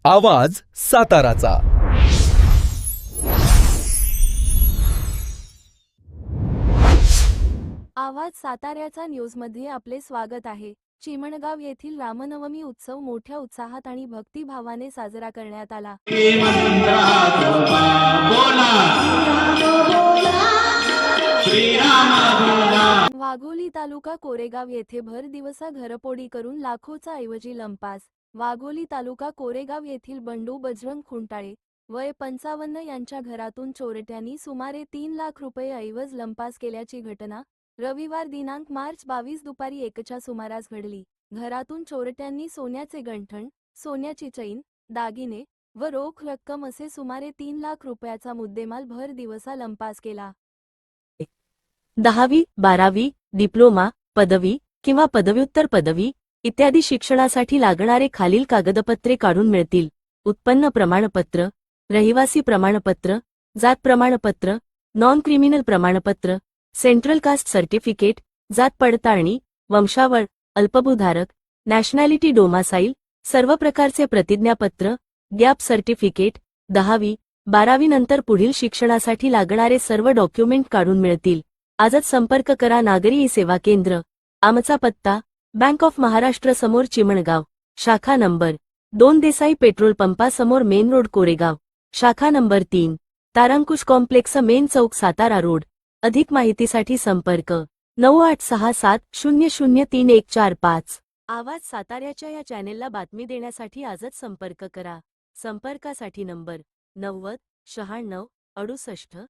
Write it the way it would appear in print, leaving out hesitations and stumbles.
आवाज साताराचा। आवाज साताऱ्याचा न्यूजमध्ये आपले स्वागत आहे। चिमणगाव येथील रामनवमी उत्सव मोठ्या उत्साहात आणि भक्तिभावाने साजरा करण्यात आला। वाघोली तालुका कोरेगाव येथे भर दिवसा घरफोडी करून लाखोचा ऐवजी लंपास। वाघोली तालुका कोरेगाव येथील बंडू बजरंग खुंटाळे वय 55 यांच्या घरातून चोरट्यांनी सुमारे 3 लाख रुपये ऐवज लंपास केल्याची घटना रविवार दिनांक मार्च 22 दुपारी 1च्या सुमारास घडली। घरातून चोरट्यांनी सोन्याचे गंठण, सोन्याची चैन, दागिने व रोख रक्कम असे सुमारे 3 लाख रुपयाचा मुद्देमाल भर दिवसा लंपास केला। 10वी, 12वी, डिप्लोमा, पदवी किंवा पदव्युत्तर पदवी इत्यादी शिक्षणासाठी लागणारे खालील कागदपत्रे काढून मिळतील: उत्पन्न प्रमाणपत्र, रहिवासी प्रमाणपत्र, जात प्रमाणपत्र, नॉन क्रिमिनल प्रमाणपत्र, सेंट्रल कास्ट सर्टिफिकेट, जात पडताळणी, वंशावळ, अल्पभूधारक, नॅशनॅलिटी डोमासाईल, सर्व प्रकारचे प्रतिज्ञापत्र, गॅप सर्टिफिकेट, 10वी, 12वी नंतर पुढील शिक्षणासाठी लागणारे सर्व डॉक्युमेंट काढून मिळतील। आजच संपर्क करा नागरी ई सेवा केंद्र। आमचा पत्ता: बँक ऑफ महाराष्ट्र समोर चिमणगाव, शाखा नंबर 2 देसाई पेट्रोल पंपासमोर मेन रोड कोरेगाव, शाखा नंबर 3 तारांकुश कॉम्प्लेक्स मेन चौक सातारा रोड। अधिक माहितीसाठी संपर्क 9867003145। आवाज साताऱ्याच्या या चॅनेलला बातमी देण्यासाठी आजच संपर्क करा। संपर्कासाठी नंबर 90 96 68